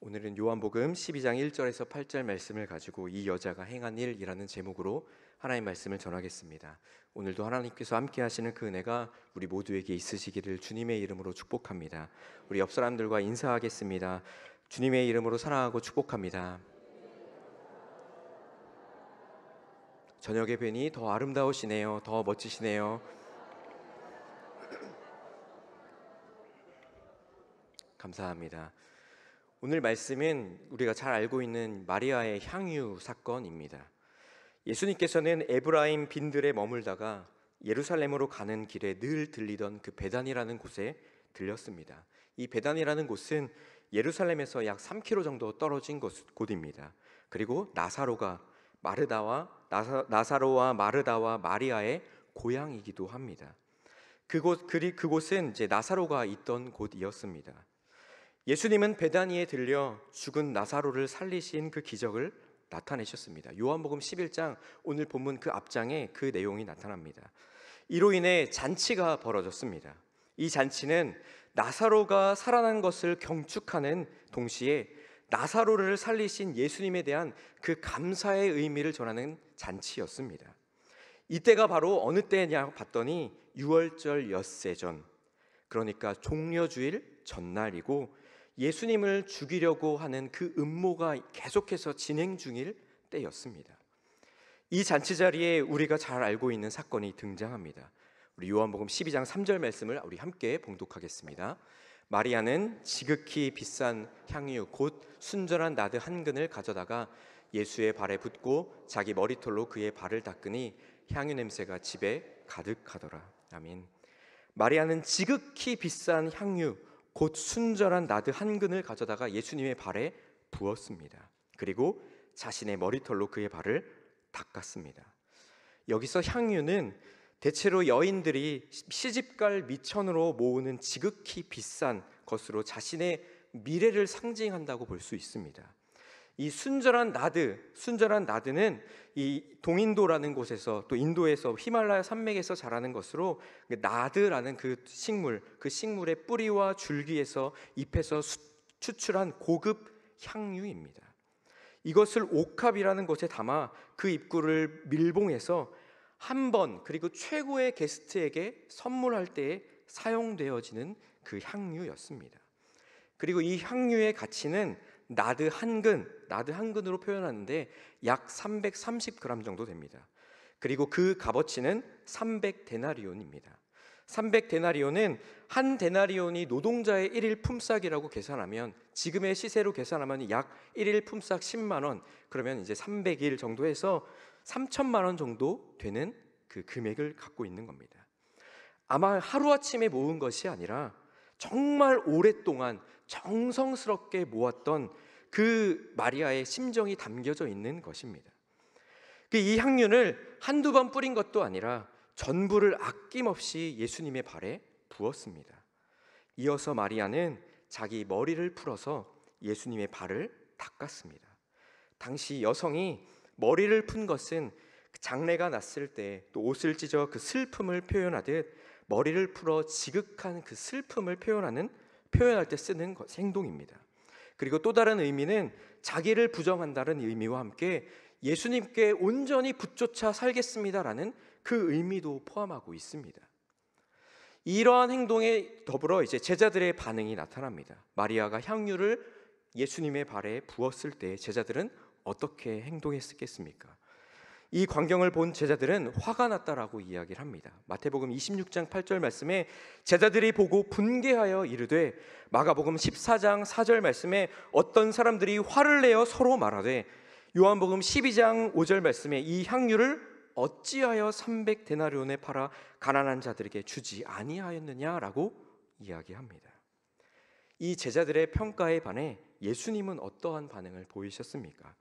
오늘은 요한복음 12장 1절에서 8절 말씀을 가지고 이 여자가 행한 일이라는 제목으로 하나님 말씀을 전하겠습니다. 오늘도 하나님께서 함께 하시는 그 은혜가 우리 모두에게 있으시기를 주님의 이름으로 축복합니다. 우리 옆 사람들과 인사하겠습니다. 주님의 이름으로 사랑하고 축복합니다. 저녁에 뵈니 더 아름다우시네요. 더 멋지시네요. 감사합니다. 오늘 말씀은 우리가 잘 알고 있는 마리아의 향유 사건입니다. 예수님께서는 에브라임 빈들에 머물다가 예루살렘으로 가는 길에 늘 들리던 그 베단이라는 곳에 들렸습니다. 이 베단이라는 곳은 예루살렘에서 약 3km 정도 떨어진 곳입니다. 그리고 나사로와 마르다와 마리아의 고향이기도 합니다. 그곳은 이제 나사로가 있던 곳이었습니다. 예수님은 베다니에 들려 죽은 나사로를 살리신 그 기적을 나타내셨습니다. 요한복음 11장 오늘 본문 그 앞장에 그 내용이 나타납니다. 이로 인해 잔치가 벌어졌습니다. 이 잔치는 나사로가 살아난 것을 경축하는 동시에 나사로를 살리신 예수님에 대한 그 감사의 의미를 전하는 잔치였습니다. 이때가 바로 어느 때냐 봤더니 유월절 엿새 전, 그러니까 종려주일 전날이고 예수님을 죽이려고 하는 그 음모가 계속해서 진행 중일 때였습니다. 이 잔치 자리에 우리가 잘 알고 있는 사건이 등장합니다. 우리 요한복음 12장 3절 말씀을 우리 함께 봉독하겠습니다. 마리아는 지극히 비싼 향유 곧 순전한 나드 한 근을 가져다가 예수의 발에 붓고 자기 머리털로 그의 발을 닦으니 향유 냄새가 집에 가득하더라. 아멘. 마리아는 지극히 비싼 향유 곧 순전한 나드 한 근을 가져다가 예수님의 발에 부었습니다. 그리고 자신의 머리털로 그의 발을 닦았습니다. 여기서 향유는 대체로 여인들이 시집갈 미천으로 모으는 지극히 비싼 것으로 자신의 미래를 상징한다고 볼 수 있습니다. 이 순전한 나드는 이 동인도라는 곳에서 또 인도에서 히말라야 산맥에서 자라는 것으로 나드라는 그 식물의 뿌리와 줄기에서 잎에서 추출한 고급 향유입니다. 이것을 옥합이라는 곳에 담아 그 입구를 밀봉해서 한 번 그리고 최고의 게스트에게 선물할 때에 사용되어지는 그 향유였습니다. 그리고 이 향유의 가치는 나드 한 근으로 표현하는데 약 330g 정도 됩니다. 그리고 그 값어치는 300데나리온입니다. 300데나리온은 한 데나리온이 노동자의 1일 품삯이라고 계산하면 지금의 시세로 계산하면 약 1일 품삯 10만 원, 그러면 이제 300일 정도 해서 3천만 원 정도 되는 그 금액을 갖고 있는 겁니다. 아마 하루아침에 모은 것이 아니라 정말 오랫동안 정성스럽게 모았던 그 마리아의 심정이 담겨져 있는 것입니다. 이 향유를 한두 번 뿌린 것도 아니라 전부를 아낌없이 예수님의 발에 부었습니다. 이어서 마리아는 자기 머리를 풀어서 예수님의 발을 닦았습니다. 당시 여성이 머리를 푼 것은 장례가 났을 때 또 옷을 찢어 그 슬픔을 표현하듯 머리를 풀어 지극한 그 슬픔을 표현할 때 쓰는 행동입니다. 그리고 또 다른 의미는 자기를 부정한다는 의미와 함께 예수님께 온전히 붙조차 살겠습니다라는 그 의미도 포함하고 있습니다. 이러한 행동에 더불어 이제 제자들의 반응이 나타납니다. 마리아가 향유를 예수님의 발에 부었을 때 제자들은 어떻게 행동했겠습니까? 이 광경을 본 제자들은 화가 났다라고 이야기를 합니다. 마태복음 26장 8절 말씀에 제자들이 보고 분개하여 이르되, 마가복음 14장 4절 말씀에 어떤 사람들이 화를 내어 서로 말하되, 요한복음 12장 5절 말씀에 이 향유를 어찌하여 300데나리온에 팔아 가난한 자들에게 주지 아니하였느냐라고 이야기합니다. 이 제자들의 평가에 반해 예수님은 어떠한 반응을 보이셨습니까?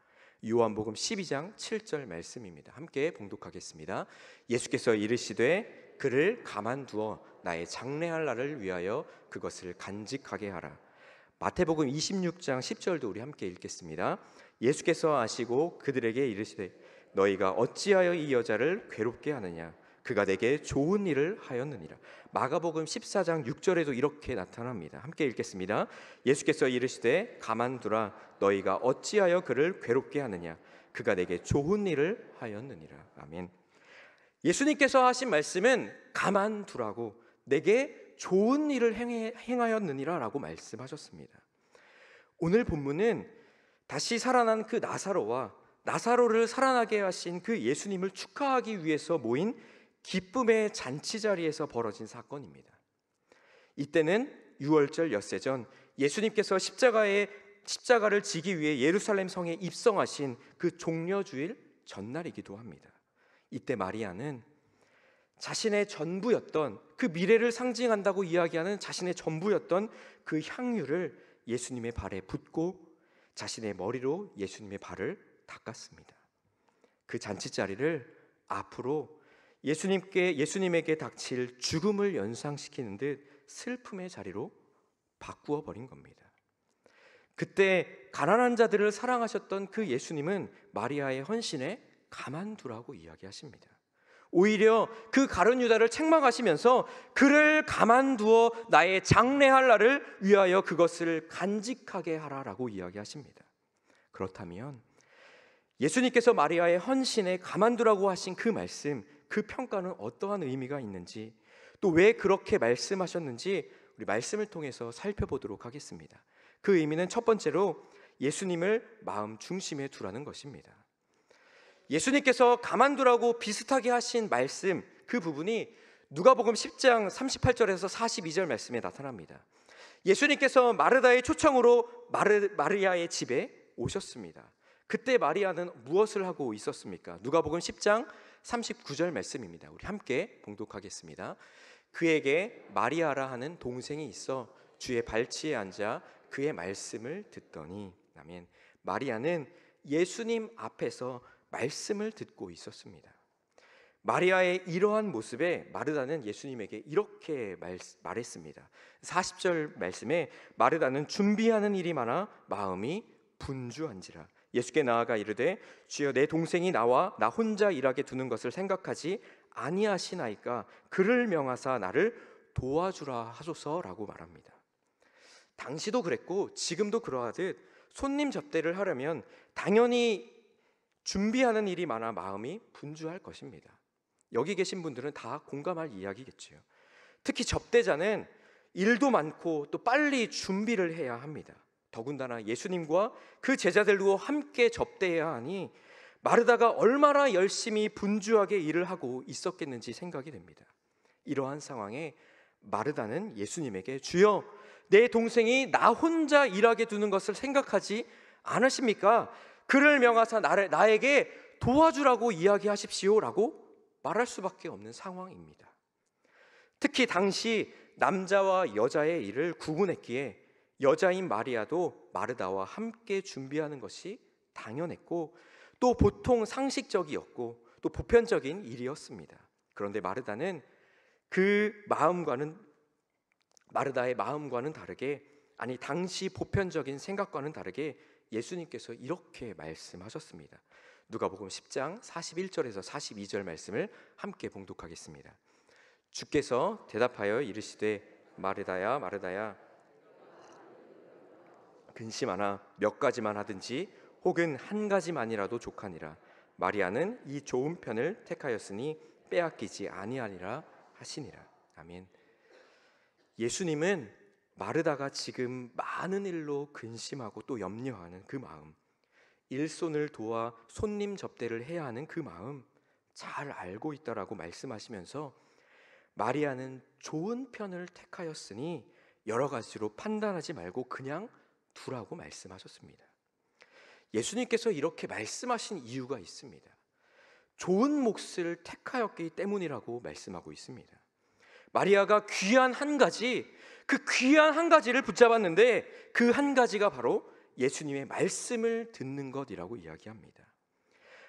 요한복음 12장 7절 말씀입니다. 함께 봉독하겠습니다. 예수께서 이르시되 그를 가만두어 나의 장래할 날을 위하여 그것을 간직하게 하라. 마태복음 26장 10절도 우리 함께 읽겠습니다. 예수께서 아시고 그들에게 이르시되 너희가 어찌하여 이 여자를 괴롭게 하느냐? 그가 내게 좋은 일을 하였느니라. 마가복음 14장 6절에도 이렇게 나타납니다. 함께 읽겠습니다. 예수께서 이르시되 가만두라. 너희가 어찌하여 그를 괴롭게 하느냐. 그가 내게 좋은 일을 하였느니라. 아멘. 예수님께서 하신 말씀은 가만두라고, 내게 좋은 일을 행하였느니라 라고 말씀하셨습니다. 오늘 본문은 다시 살아난 그 나사로와 나사로를 살아나게 하신 그 예수님을 축하하기 위해서 모인 기쁨의 잔치 자리에서 벌어진 사건입니다. 이때는 유월절 엿새 전 예수님께서 십자가를 지기 위해 예루살렘 성에 입성하신 그 종려주일 전날이기도 합니다. 이때 마리아는 자신의 전부였던, 그 미래를 상징한다고 이야기하는 자신의 전부였던 그 향유를 예수님의 발에 붓고 자신의 머리로 예수님의 발을 닦았습니다. 그 잔치자리를 앞으로 예수님에게 닥칠 죽음을 연상시키는 듯 슬픔의 자리로 바꾸어 버린 겁니다. 그때 가난한 자들을 사랑하셨던 그 예수님은 마리아의 헌신에 가만두라고 이야기하십니다. 오히려 그 가룟 유다를 책망하시면서 그를 가만두어 나의 장래할 날을 위하여 그것을 간직하게 하라라고 이야기하십니다. 그렇다면 예수님께서 마리아의 헌신에 가만두라고 하신 그 말씀, 그 평가는 어떠한 의미가 있는지, 또 왜 그렇게 말씀하셨는지 우리 말씀을 통해서 살펴보도록 하겠습니다. 그 의미는 첫 번째로 예수님을 마음 중심에 두라는 것입니다. 예수님께서 가만두라고 비슷하게 하신 말씀, 그 부분이 누가복음 10장 38절에서 42절 말씀에 나타납니다. 예수님께서 마르다의 초청으로 마리아의 집에 오셨습니다. 그때 마리아는 무엇을 하고 있었습니까? 누가복음 10장 39절 말씀입니다. 우리 함께 봉독하겠습니다. 그에게 마리아라 하는 동생이 있어 주의 발치에 앉아 그의 말씀을 듣더니, 아멘. 마리아는 예수님 앞에서 말씀을 듣고 있었습니다. 마리아의 이러한 모습에 마르다는 예수님에게 이렇게 말했습니다. 40절 말씀에 마르다는 준비하는 일이 많아 마음이 분주한지라. 예수께 나아가 이르되 주여 내 동생이 나와 나 혼자 일하게 두는 것을 생각하지 아니하시나이까 그를 명하사 나를 도와주라 하소서라고 말합니다. 당시도 그랬고 지금도 그러하듯 손님 접대를 하려면 당연히 준비하는 일이 많아 마음이 분주할 것입니다. 여기 계신 분들은 다 공감할 이야기겠죠. 특히 접대자는 일도 많고 또 빨리 준비를 해야 합니다. 더군다나 예수님과 그 제자들과 함께 접대해야 하니 마르다가 얼마나 열심히 분주하게 일을 하고 있었겠는지 생각이 됩니다. 이러한 상황에 마르다는 예수님에게 주여 내 동생이 나 혼자 일하게 두는 것을 생각하지 않으십니까? 그를 명하사 나에게 도와주라고 이야기하십시오라고 말할 수밖에 없는 상황입니다. 특히 당시 남자와 여자의 일을 구분했기에 여자인 마리아도 마르다와 함께 준비하는 것이 당연했고 또 보통 상식적이었고 또 보편적인 일이었습니다. 그런데 마르다의 마음과는 다르게, 아니 당시 보편적인 생각과는 다르게 예수님께서 이렇게 말씀하셨습니다. 누가복음 10장 41절에서 42절 말씀을 함께 봉독하겠습니다. 주께서 대답하여 이르시되 마르다야 마르다야 근심하나 몇 가지만 하든지 혹은 한 가지만이라도 족하니라. 마리아는 이 좋은 편을 택하였으니 빼앗기지 아니하리라 하시니라. 아멘. 예수님은 마르다가 지금 많은 일로 근심하고 또 염려하는 그 마음, 일손을 도와 손님 접대를 해야 하는 그 마음 잘 알고 있다라고 말씀하시면서 마리아는 좋은 편을 택하였으니 여러 가지로 판단하지 말고 그냥 두라고 말씀하셨습니다. 예수님께서 이렇게 말씀하신 이유가 있습니다. 좋은 몫을 택하였기 때문이라고 말씀하고 있습니다. 마리아가 귀한 한 가지, 그 귀한 한 가지를 붙잡았는데 그 한 가지가 바로 예수님의 말씀을 듣는 것이라고 이야기합니다.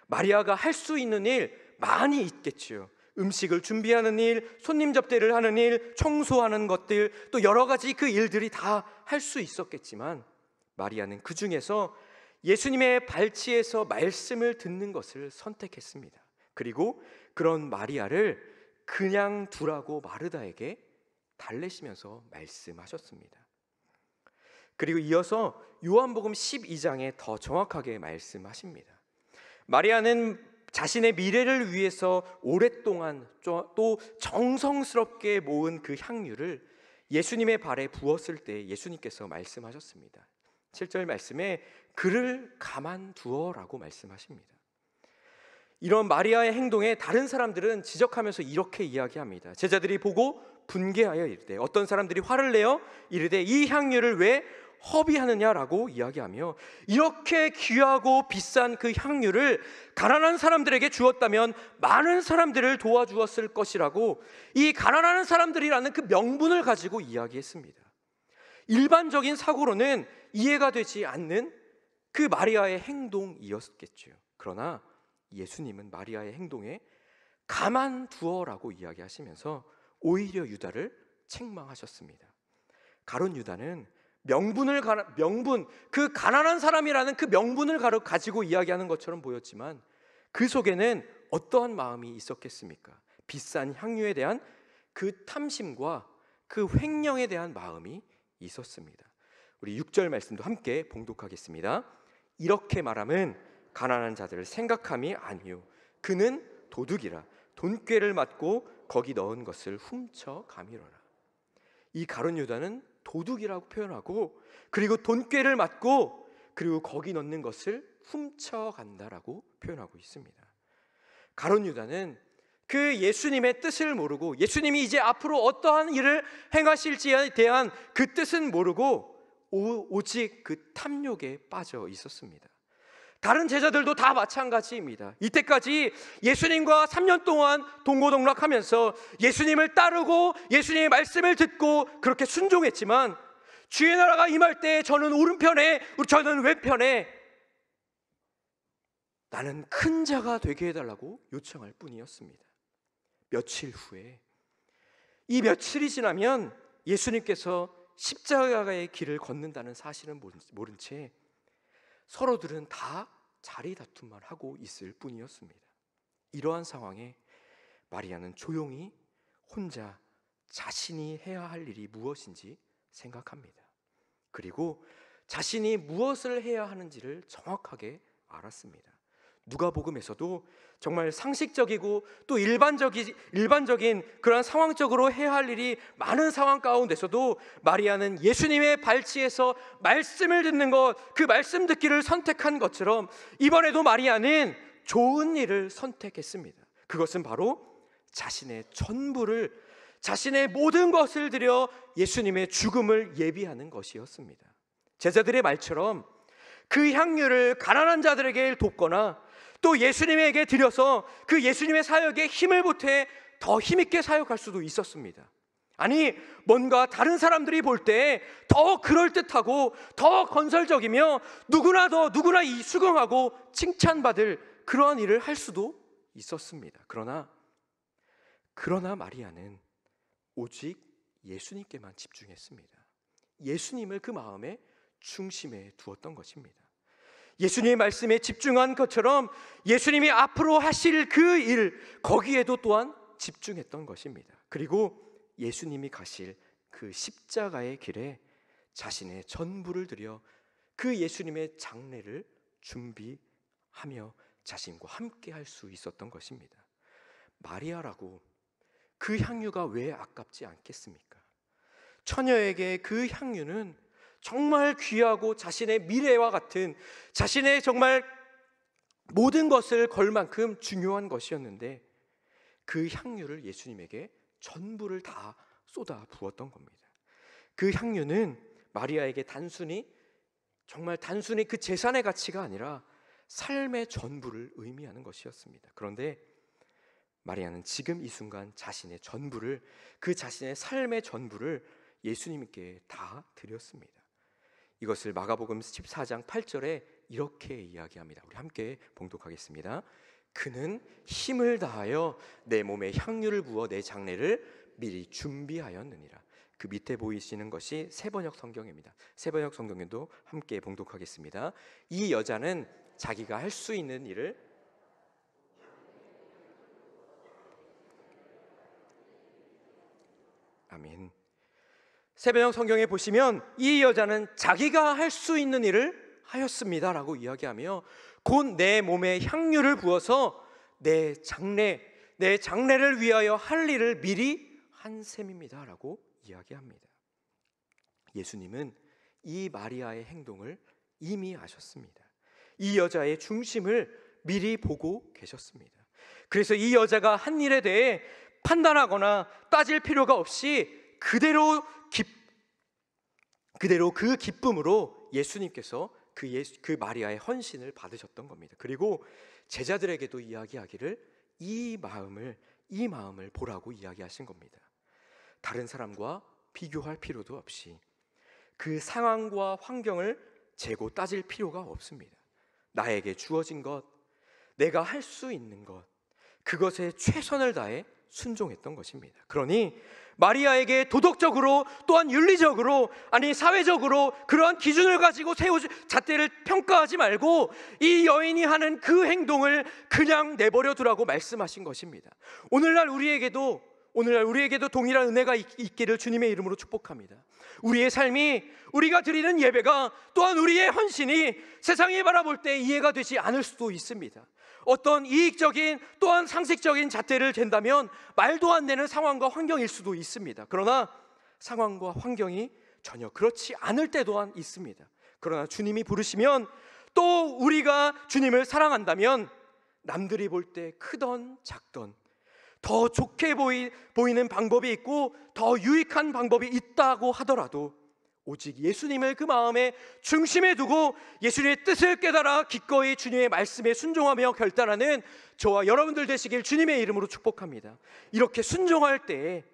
마리아가 할 수 있는 일 많이 있겠죠. 음식을 준비하는 일, 손님 접대를 하는 일, 청소하는 것들, 또 여러 가지 그 일들이 다 할 수 있었겠지만 마리아는 그 중에서 예수님의 발치에서 말씀을 듣는 것을 선택했습니다. 그리고 그런 마리아를 그냥 두라고 마르다에게 달래시면서 말씀하셨습니다. 그리고 이어서 요한복음 12장에 더 정확하게 말씀하십니다. 마리아는 자신의 미래를 위해서 오랫동안 또 정성스럽게 모은 그 향유를 예수님의 발에 부었을 때 예수님께서 말씀하셨습니다. 7절 말씀에 그를 가만두어라고 말씀하십니다. 이런 마리아의 행동에 다른 사람들은 지적하면서 이렇게 이야기합니다. 제자들이 보고 분개하여 이르되, 어떤 사람들이 화를 내어 이르되 이 향유를 왜 허비하느냐라고 이야기하며, 이렇게 귀하고 비싼 그 향유를 가난한 사람들에게 주었다면 많은 사람들을 도와주었을 것이라고 이 가난한 사람들이라는 그 명분을 가지고 이야기했습니다. 일반적인 사고로는 이해가 되지 않는 그 마리아의 행동이었겠죠. 그러나 예수님은 마리아의 행동에 가만두어라고 이야기하시면서 오히려 유다를 책망하셨습니다. 가룟 유다는 명분, 그 가난한 사람이라는 그 명분을 가지고 이야기하는 것처럼 보였지만 그 속에는 어떠한 마음이 있었겠습니까? 비싼 향유에 대한 그 탐심과 그 횡령에 대한 마음이 있었습니다. 우리 6절 말씀도 함께 봉독하겠습니다. 이렇게 말함은 가난한 자들을 생각함이 아니요 그는 도둑이라 돈꾀를 맞고 거기 넣은 것을 훔쳐 가미러라. 이 가룟 유다는 도둑이라고 표현하고, 그리고 돈꾀를 맞고, 그리고 거기 넣는 것을 훔쳐간다라고 표현하고 있습니다. 가룟 유다는 그 예수님의 뜻을 모르고, 예수님이 이제 앞으로 어떠한 일을 행하실지에 대한 그 뜻은 모르고 오직 그 탐욕에 빠져 있었습니다. 다른 제자들도 다 마찬가지입니다. 이때까지 예수님과 3년 동안 동고동락하면서 예수님을 따르고 예수님의 말씀을 듣고 그렇게 순종했지만, 주의 나라가 임할 때 저는 오른편에, 저는 왼편에, 나는 큰 자가 되게 해달라고 요청할 뿐이었습니다. 며칠 후에, 이 며칠이 지나면 예수님께서 십자가의 길을 걷는다는 사실은 모른 채 서로들은 다 자리 다툼만 하고 있을 뿐이었습니다. 이러한 상황에 마리아는 조용히 혼자 자신이 해야 할 일이 무엇인지 생각합니다. 그리고 자신이 무엇을 해야 하는지를 정확하게 알았습니다. 누가복음에서도 정말 상식적이고 또 일반적인 그런 상황적으로 해야 할 일이 많은 상황 가운데서도 마리아는 예수님의 발치에서 말씀을 듣는 것, 그 말씀 듣기를 선택한 것처럼 이번에도 마리아는 좋은 일을 선택했습니다. 그것은 바로 자신의 전부를, 자신의 모든 것을 들여 예수님의 죽음을 예비하는 것이었습니다. 제자들의 말처럼 그 향유를 가난한 자들에게 돕거나 또 예수님에게 드려서 그 예수님의 사역에 힘을 보태 더 힘있게 사역할 수도 있었습니다. 아니, 뭔가 다른 사람들이 볼 때 더 그럴듯하고 더 건설적이며 누구나 이 수긍하고 칭찬받을 그러한 일을 할 수도 있었습니다. 그러나 마리아는 오직 예수님께만 집중했습니다. 예수님을 그 마음의 중심에 두었던 것입니다. 예수님의 말씀에 집중한 것처럼 예수님이 앞으로 하실 그 일, 거기에도 또한 집중했던 것입니다. 그리고 예수님이 가실 그 십자가의 길에 자신의 전부를 들여 그 예수님의 장례를 준비하며 자신과 함께 할 수 있었던 것입니다. 마리아라고 그 향유가 왜 아깝지 않겠습니까? 처녀에게 그 향유는 정말 귀하고 자신의 미래와 같은, 자신의 정말 모든 것을 걸 만큼 중요한 것이었는데 그 향유를 예수님에게 전부를 다 쏟아 부었던 겁니다. 그 향유는 마리아에게 정말 단순히 그 재산의 가치가 아니라 삶의 전부를 의미하는 것이었습니다. 그런데 마리아는 지금 이 순간 자신의 전부를, 그 자신의 삶의 전부를 예수님께 다 드렸습니다. 이것을 마가복음 14장 8절에 이렇게 이야기합니다. 우리 함께 봉독하겠습니다. 그는 힘을 다하여 내 몸에 향유를 부어 내 장례를 미리 준비하였느니라. 그 밑에 보이시는 것이 새번역 성경입니다. 새번역 성경에도 함께 봉독하겠습니다. 이 여자는 자기가 할 수 있는 일을 아멘. 새벽 성경에 보시면 이 여자는 자기가 할 수 있는 일을 하였습니다라고 이야기하며 곧 내 몸에 향유를 부어서 내 장례를 위하여 할 일을 미리 한 셈입니다라고 이야기합니다. 예수님은 이 마리아의 행동을 이미 아셨습니다. 이 여자의 중심을 미리 보고 계셨습니다. 그래서 이 여자가 한 일에 대해 판단하거나 따질 필요가 없이 그대로 그 기쁨으로 예수님께서 그 마리아의 헌신을 받으셨던 겁니다. 그리고 제자들에게도 이야기하기를 이 마음을 보라고 이야기하신 겁니다. 다른 사람과 비교할 필요도 없이 그 상황과 환경을 재고 따질 필요가 없습니다. 나에게 주어진 것, 내가 할 수 있는 것, 그것에 최선을 다해 순종했던 것입니다. 그러니 마리아에게 도덕적으로 또한 윤리적으로 아니 사회적으로 그러한 기준을 가지고 잣대를 평가하지 말고 이 여인이 하는 그 행동을 그냥 내버려 두라고 말씀하신 것입니다. 오늘날 우리에게도 동일한 은혜가 있기를 주님의 이름으로 축복합니다. 우리의 삶이, 우리가 드리는 예배가, 또한 우리의 헌신이 세상이 바라볼 때 이해가 되지 않을 수도 있습니다. 어떤 이익적인 또한 상식적인 잣대를 댄다면 말도 안 되는 상황과 환경일 수도 있습니다. 그러나 상황과 환경이 전혀 그렇지 않을 때 또한 있습니다. 그러나 주님이 부르시면, 또 우리가 주님을 사랑한다면 남들이 볼 때 크던 작던 더 좋게 보이는 방법이 있고 더 유익한 방법이 있다고 하더라도 오직 예수님을 그 마음의 중심에 두고 예수님의 뜻을 깨달아 기꺼이 주님의 말씀에 순종하며 결단하는 저와 여러분들 되시길 주님의 이름으로 축복합니다. 이렇게 순종할 때에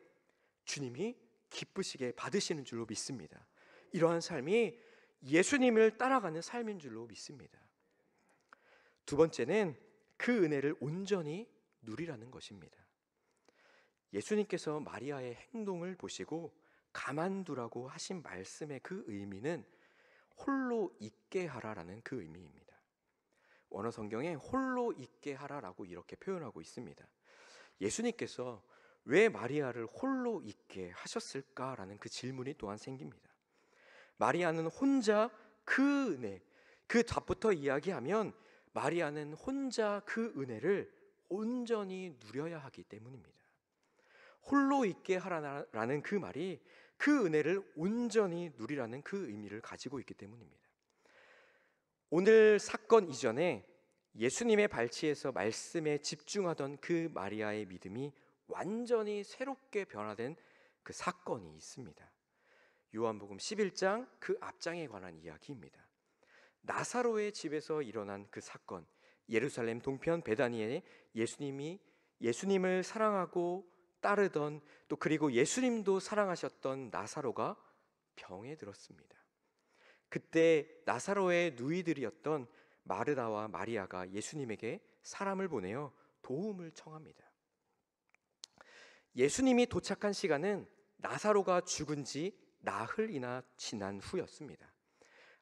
주님이 기쁘시게 받으시는 줄로 믿습니다. 이러한 삶이 예수님을 따라가는 삶인 줄로 믿습니다. 두 번째는 그 은혜를 온전히 누리라는 것입니다. 예수님께서 마리아의 행동을 보시고 가만두라고 하신 말씀의 그 의미는 홀로 있게 하라라는 그 의미입니다. 원어 성경에 홀로 있게 하라라고 이렇게 표현하고 있습니다. 예수님께서 왜 마리아를 홀로 있게 하셨을까라는 그 질문이 또한 생깁니다. 마리아는 혼자 그 은혜, 그 답부터 이야기하면 마리아는 혼자 그 은혜를 온전히 누려야 하기 때문입니다. 홀로 있게 하라는 그 말이 그 은혜를 온전히 누리라는 그 의미를 가지고 있기 때문입니다. 오늘 사건 이전에 예수님의 발치에서 말씀에 집중하던 그 마리아의 믿음이 완전히 새롭게 변화된 그 사건이 있습니다. 요한복음 11장 그 앞장에 관한 이야기입니다. 나사로의 집에서 일어난 그 사건, 예루살렘 동편 베다니에 예수님을 사랑하고 따르던, 또 그리고 예수님도 사랑하셨던 나사로가 병에 들었습니다. 그때 나사로의 누이들이었던 마르다와 마리아가 예수님에게 사람을 보내어 도움을 청합니다. 예수님이 도착한 시간은 나사로가 죽은 지 나흘이나 지난 후였습니다.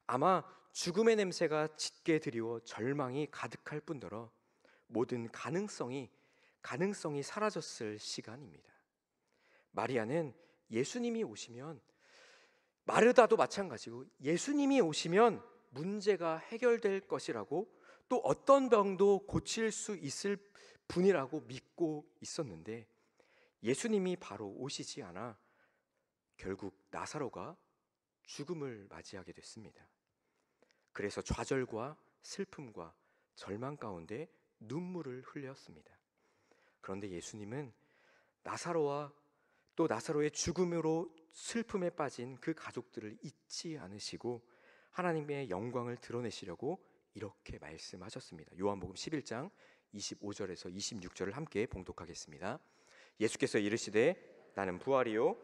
아마 죽음의 냄새가 짙게 드리워 절망이 가득할 뿐더러 모든 가능성이 사라졌을 시간입니다. 마리아는 예수님이 오시면, 마르다도 마찬가지고 예수님이 오시면 문제가 해결될 것이라고, 또 어떤 병도 고칠 수 있을 분이라고 믿고 있었는데 예수님이 바로 오시지 않아 결국 나사로가 죽음을 맞이하게 됐습니다. 그래서 좌절과 슬픔과 절망 가운데 눈물을 흘렸습니다. 그런데 예수님은 나사로와 또 나사로의 죽음으로 슬픔에 빠진 그 가족들을 잊지 않으시고 하나님의 영광을 드러내시려고 이렇게 말씀하셨습니다. 요한복음 11장 25절에서 26절을 함께 봉독하겠습니다. 예수께서 이르시되 나는 부활이요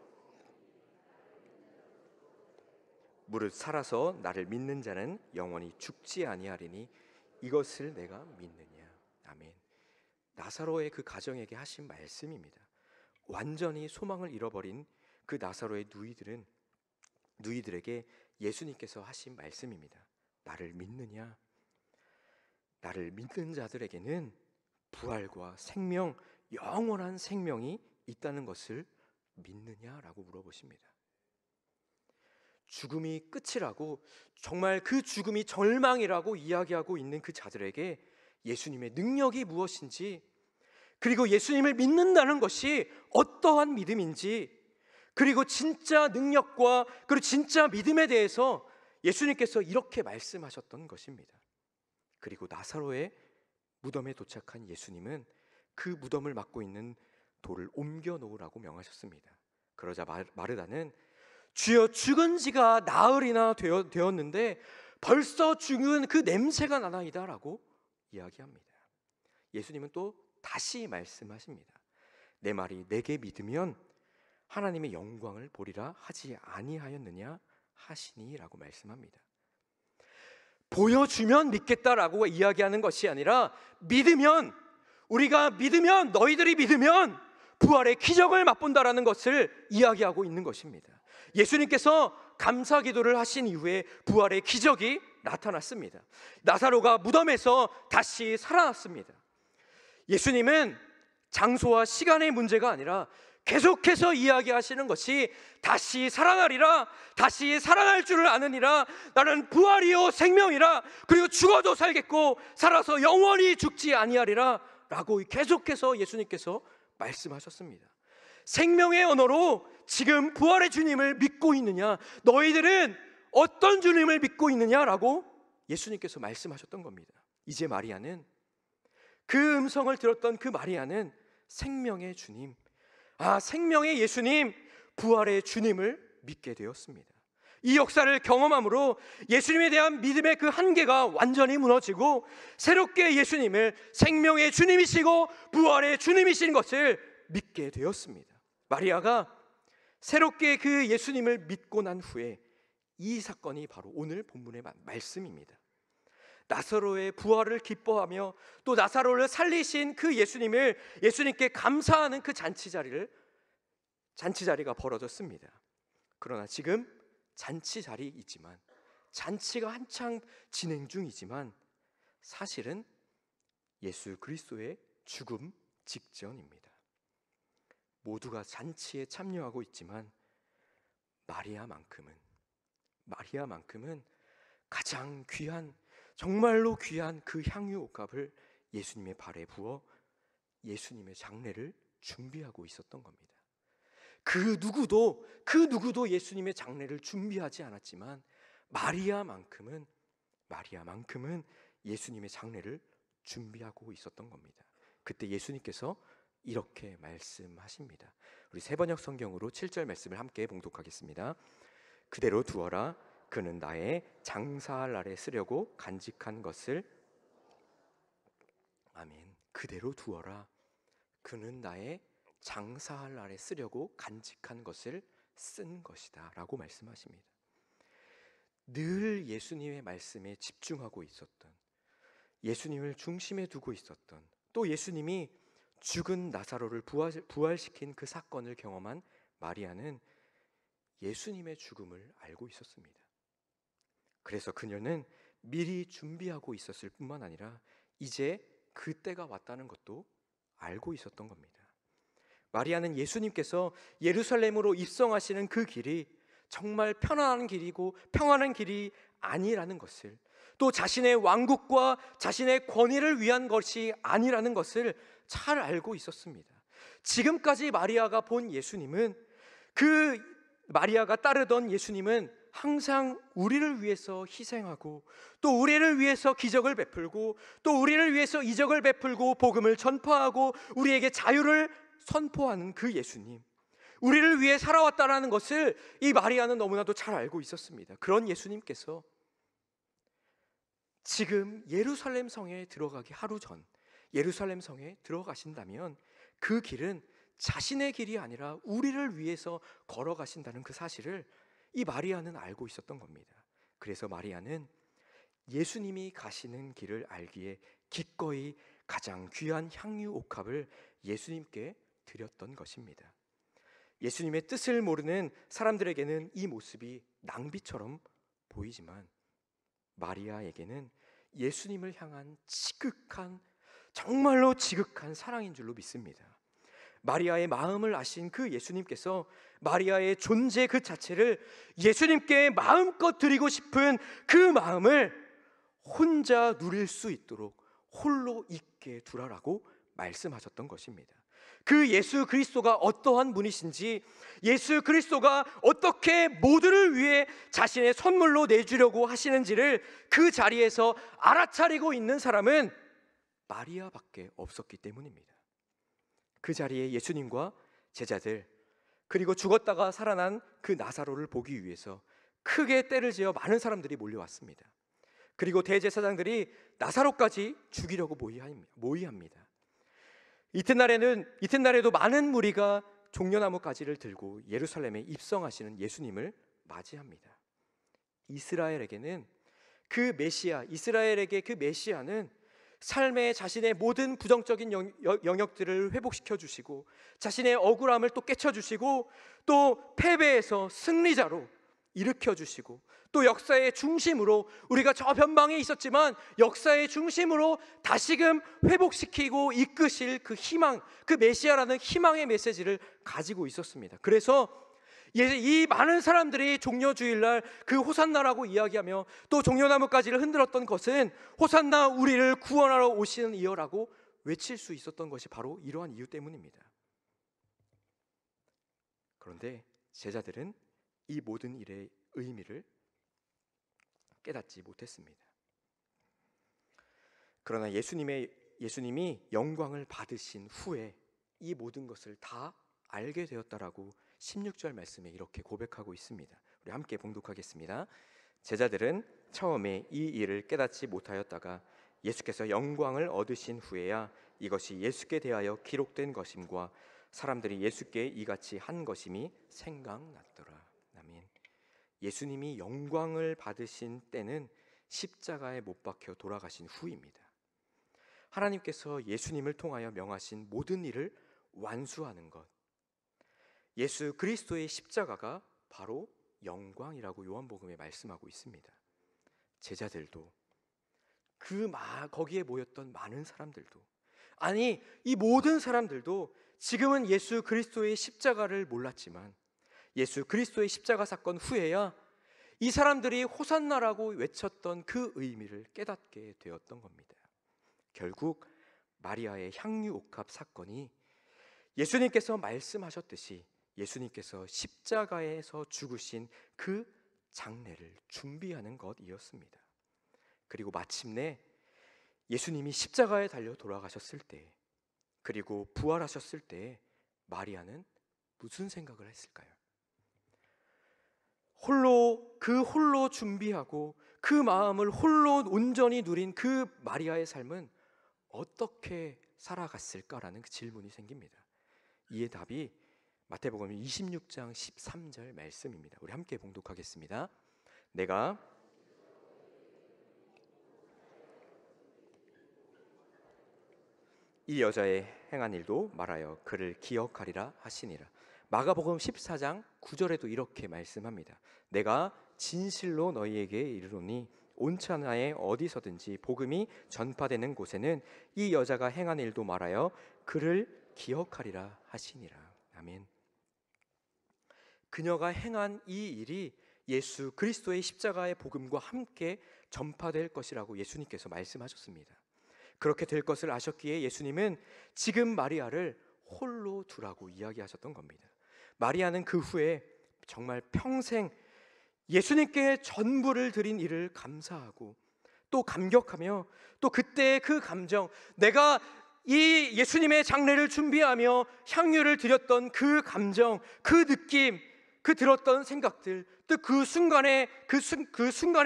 무릇 살아서 나를 믿는 자는 영원히 죽지 아니하리니 이것을 내가 믿느냐. 아멘. 나사로의 그 가정에게 하신 말씀입니다. 완전히 소망을 잃어버린 그 나사로의 누이들에게 예수님께서 하신 말씀입니다. 나를 믿느냐? 나를 믿는 자들에게는 부활과 생명, 영원한 생명이 있다는 것을 믿느냐라고 물어보십니다. 죽음이 끝이라고, 정말 그 죽음이 절망이라고 이야기하고 있는 그 자들에게 예수님의 능력이 무엇인지, 그리고 예수님을 믿는다는 것이 어떠한 믿음인지, 그리고 진짜 능력과 그리고 진짜 믿음에 대해서 예수님께서 이렇게 말씀하셨던 것입니다. 그리고 나사로의 무덤에 도착한 예수님은 그 무덤을 막고 있는 돌을 옮겨 놓으라고 명하셨습니다. 그러자 마르다는 주여, 죽은 지가 나흘이나 되었는데 벌써 죽은 그 냄새가 나나이다 라고 이야기합니다. 예수님은 또 다시 말씀하십니다. 내 말이 내게 믿으면 하나님의 영광을 보리라 하지 아니하였느냐 하시니 라고 말씀합니다. 보여주면 믿겠다라고 이야기하는 것이 아니라, 믿으면, 우리가 믿으면, 너희들이 믿으면 부활의 기적을 맛본다라는 것을 이야기하고 있는 것입니다. 예수님께서 감사 기도를 하신 이후에 부활의 기적이 나타났습니다. 나사로가 무덤에서 다시 살아났습니다. 예수님은 장소와 시간의 문제가 아니라 계속해서 이야기하시는 것이 다시 살아나리라, 다시 살아날 줄을 아느니라, 나는 부활이요 생명이라, 그리고 죽어도 살겠고 살아서 영원히 죽지 아니하리라 라고 계속해서 예수님께서 말씀하셨습니다. 생명의 언어로 지금 부활의 주님을 믿고 있느냐, 너희들은 어떤 주님을 믿고 있느냐라고 예수님께서 말씀하셨던 겁니다. 이제 마리아는, 그 음성을 들었던 그 마리아는 생명의 주님, 생명의 예수님, 부활의 주님을 믿게 되었습니다. 이 역사를 경험함으로 예수님에 대한 믿음의 그 한계가 완전히 무너지고, 새롭게 예수님을 생명의 주님이시고 부활의 주님이신 것을 믿게 되었습니다. 마리아가 새롭게 그 예수님을 믿고 난 후에 이 사건이 바로 오늘 본문의 말씀입니다. 나사로의 부활을 기뻐하며 또 나사로를 살리신 그 예수님께 감사하는 그 잔치자리가 벌어졌습니다. 그러나 지금 잔치자리이지만, 잔치가 한창 진행 중이지만 사실은 예수 그리스도의 죽음 직전입니다. 모두가 잔치에 참여하고 있지만 마리아만큼은 가장 귀한, 정말로 귀한 그 향유 옥합을 예수님의 발에 부어 예수님의 장례를 준비하고 있었던 겁니다. 그 누구도 예수님의 장례를 준비하지 않았지만 마리아만큼은 예수님의 장례를 준비하고 있었던 겁니다. 그때 예수님께서 이렇게 말씀하십니다. 우리 세번역 성경으로 7절 말씀을 함께 봉독하겠습니다. 그대로 두어라. 그는 나의 장사할 날에 쓰려고 간직한 것을, 아멘. 그대로 두어라. 그는 나의 장사할 날에 쓰려고 간직한 것을 쓴 것이다 라고 말씀하십니다. 늘 예수님의 말씀에 집중하고 있었던, 예수님을 중심에 두고 있었던, 또 예수님이 죽은 나사로를 부활시킨 그 사건을 경험한 마리아는 예수님의 죽음을 알고 있었습니다. 그래서 그녀는 미리 준비하고 있었을 뿐만 아니라 이제 그 때가 왔다는 것도 알고 있었던 겁니다. 마리아는 예수님께서 예루살렘으로 입성하시는 그 길이 정말 편안한 길이고 평안한 길이 아니라는 것을, 또 자신의 왕국과 자신의 권위를 위한 것이 아니라는 것을 잘 알고 있었습니다. 지금까지 마리아가 본 예수님은, 그 마리아가 따르던 예수님은 항상 우리를 위해서 희생하고 또 우리를 위해서 기적을 베풀고 또 우리를 위해서 이적을 베풀고 복음을 전파하고 우리에게 자유를 선포하는 그 예수님, 우리를 위해 살아왔다는 것을 이 마리아는 너무나도 잘 알고 있었습니다. 그런 예수님께서 지금 예루살렘 성에 들어가기 하루 전 예루살렘 성에 들어가신다면 그 길은 자신의 길이 아니라 우리를 위해서 걸어가신다는 그 사실을 이 마리아는 알고 있었던 겁니다. 그래서 마리아는 예수님이 가시는 길을 알기에 기꺼이 가장 귀한 향유 옥합을 예수님께 드렸던 것입니다. 예수님의 뜻을 모르는 사람들에게는 이 모습이 낭비처럼 보이지만 마리아에게는 예수님을 향한 지극한, 정말로 지극한 사랑인 줄로 믿습니다. 마리아의 마음을 아신 그 예수님께서 마리아의 존재 그 자체를 예수님께 마음껏 드리고 싶은 그 마음을 혼자 누릴 수 있도록 홀로 있게 두라라고 말씀하셨던 것입니다. 그 예수 그리스도가 어떠한 분이신지, 예수 그리스도가 어떻게 모두를 위해 자신의 선물로 내주려고 하시는지를 그 자리에서 알아차리고 있는 사람은 마리아밖에 없었기 때문입니다. 그 자리에 예수님과 제자들, 그리고 죽었다가 살아난 그 나사로를 보기 위해서 크게 떼를 지어 많은 사람들이 몰려왔습니다. 그리고 대제사장들이 나사로까지 죽이려고 모의합니다. 이튿날에도 많은 무리가 종려나무 가지를 들고 예루살렘에 입성하시는 예수님을 맞이합니다. 이스라엘에게 그 메시아는 삶의 자신의 모든 부정적인 영역들을 회복시켜 주시고, 자신의 억울함을 또 깨쳐 주시고, 또 패배에서 승리자로 일으켜 주시고, 또 역사의 중심으로, 우리가 저 변방에 있었지만 역사의 중심으로 다시금 회복시키고 이끄실 그 희망, 그 메시아라는 희망의 메시지를 가지고 있었습니다. 그래서 이 많은 사람들이 종려주일날 그 호산나라고 이야기하며 또 종려나무가지를 흔들었던 것은 호산나 우리를 구원하러 오시는 이여라고 외칠 수 있었던 것이 바로 이러한 이유 때문입니다. 그런데 제자들은 이 모든 일의 의미를 깨닫지 못했습니다. 그러나 예수님이 영광을 받으신 후에 이 모든 것을 다 알게 되었다라고 16절 말씀에 이렇게 고백하고 있습니다. 우리 함께 봉독하겠습니다. 제자들은 처음에 이 일을 깨닫지 못하였다가 예수께서 영광을 얻으신 후에야 이것이 예수께 대하여 기록된 것임과 사람들이 예수께 이같이 한 것임이 생각났더라. 아멘. 예수님이 영광을 받으신 때는 십자가에 못 박혀 돌아가신 후입니다. 하나님께서 예수님을 통하여 명하신 모든 일을 완수하는 것, 예수 그리스도의 십자가가 바로 영광이라고 요한복음에 말씀하고 있습니다. 제자들도, 거기에 모였던 많은 사람들도, 아니 이 모든 사람들도 지금은 예수 그리스도의 십자가를 몰랐지만 예수 그리스도의 십자가 사건 후에야 이 사람들이 호산나라고 외쳤던 그 의미를 깨닫게 되었던 겁니다. 결국 마리아의 향유옥합 사건이 예수님께서 말씀하셨듯이 예수님께서 십자가에서 죽으신 그 장례를 준비하는 것이었습니다. 그리고 마침내 예수님이 십자가에 달려 돌아가셨을 때, 그리고 부활하셨을 때 마리아는 무슨 생각을 했을까요? 홀로 준비하고 그 마음을 홀로 온전히 누린 그 마리아의 삶은 어떻게 살아갔을까라는 그 질문이 생깁니다. 이의 답이 마태복음 26장 13절 말씀입니다. 우리 함께 봉독하겠습니다. 내가 이 여자의 행한 일도 말하여 그를 기억하리라 하시니라. 마가복음 14장 9절에도 이렇게 말씀합니다. 내가 진실로 너희에게 이르노니 온천하에 어디서든지 복음이 전파되는 곳에는 이 여자가 행한 일도 말하여 그를 기억하리라 하시니라. 아멘. 그녀가 행한 이 일이 예수 그리스도의 십자가의 복음과 함께 전파될 것이라고 예수님께서 말씀하셨습니다. 그렇게 될 것을 아셨기에 예수님은 지금 마리아를 홀로 두라고 이야기하셨던 겁니다. 마리아는 그 후에 정말 평생 예수님께 전부를 드린 일을 감사하고 또 감격하며, 또 그때의 그 감정, 내가 이 예수님의 장례를 준비하며 향유를 드렸던 그 감정, 그 느낌, 그 들었던 생각들, 또 그 순간의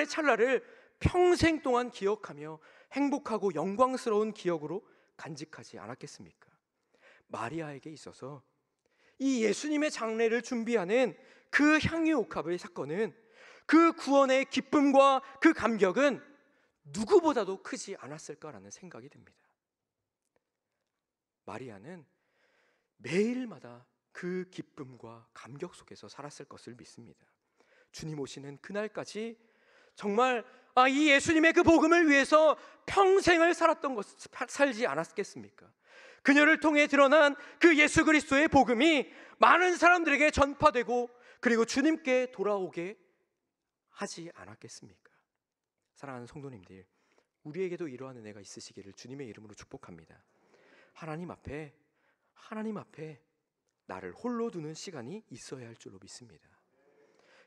찰나를 평생 동안 기억하며 행복하고 영광스러운 기억으로 간직하지 않았겠습니까? 마리아에게 있어서 이 예수님의 장례를 준비하는 그 향유옥합의 사건은, 그 구원의 기쁨과 그 감격은 누구보다도 크지 않았을까라는 생각이 듭니다. 마리아는 매일마다 그 기쁨과 감격 속에서 살았을 것을 믿습니다. 주님 오시는 그날까지 정말 이 예수님의 그 복음을 위해서 평생을 살지 않았겠습니까? 그녀를 통해 드러난 그 예수 그리스도의 복음이 많은 사람들에게 전파되고 그리고 주님께 돌아오게 하지 않았겠습니까? 사랑하는 성도님들, 우리에게도 이러한 은혜가 있으시기를 주님의 이름으로 축복합니다. 하나님 앞에 나를 홀로 두는 시간이 있어야 할 줄로 믿습니다.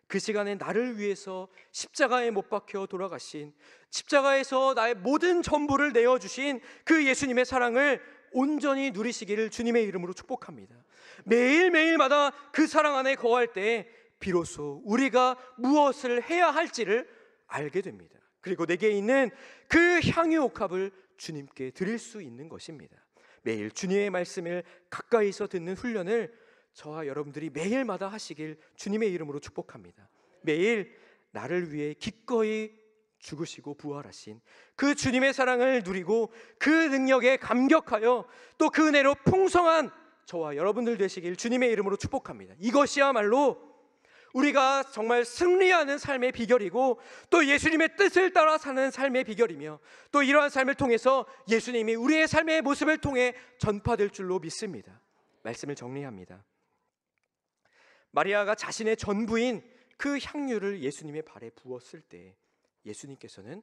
그 시간에 나를 위해서 십자가에 못 박혀 돌아가신, 십자가에서 나의 모든 전부를 내어주신 그 예수님의 사랑을 온전히 누리시기를 주님의 이름으로 축복합니다. 매일매일마다 그 사랑 안에 거할 때 비로소 우리가 무엇을 해야 할지를 알게 됩니다. 그리고 내게 있는 그 향유 옥합을 주님께 드릴 수 있는 것입니다. 매일 주님의 말씀을 가까이서 듣는 훈련을 저와 여러분들이 매일마다 하시길 주님의 이름으로 축복합니다. 매일 나를 위해 기꺼이 죽으시고 부활하신 그 주님의 사랑을 누리고 그 능력에 감격하여 또 그 은혜로 풍성한 저와 여러분들 되시길 주님의 이름으로 축복합니다. 이것이야말로 우리가 정말 승리하는 삶의 비결이고 또 예수님의 뜻을 따라 사는 삶의 비결이며 또 이러한 삶을 통해서 예수님이 우리의 삶의 모습을 통해 전파될 줄로 믿습니다. 말씀을 정리합니다. 마리아가 자신의 전부인 그 향유를 예수님의 발에 부었을 때 예수님께서는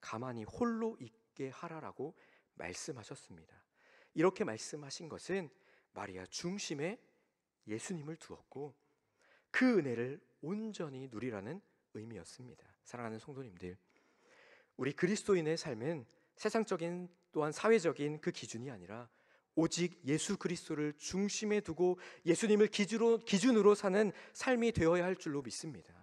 가만히 홀로 있게 하라라고 말씀하셨습니다. 이렇게 말씀하신 것은 마리아 중심에 예수님을 두었고 그 은혜를 온전히 누리라는 의미였습니다. 사랑하는 성도님들, 우리 그리스도인의 삶은 세상적인 또한 사회적인 그 기준이 아니라 오직 예수 그리스도를 중심에 두고 예수님을 기준으로 사는 삶이 되어야 할 줄로 믿습니다.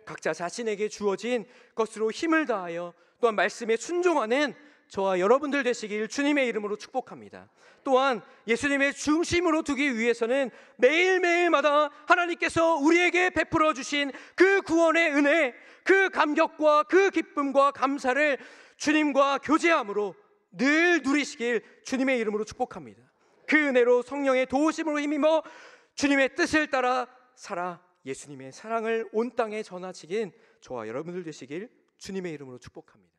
각자 자신에게 주어진 것으로 힘을 다하여 또한 말씀에 순종하는 저와 여러분들 되시길 주님의 이름으로 축복합니다. 또한 예수님의 중심으로 두기 위해서는 매일매일마다 하나님께서 우리에게 베풀어 주신 그 구원의 은혜, 그 감격과 그 기쁨과 감사를 주님과 교제함으로 늘 누리시길 주님의 이름으로 축복합니다. 그 은혜로 성령의 도우심으로 힘입어 주님의 뜻을 따라 살아 예수님의 사랑을 온 땅에 전하시긴 저와 여러분들 되시길 주님의 이름으로 축복합니다.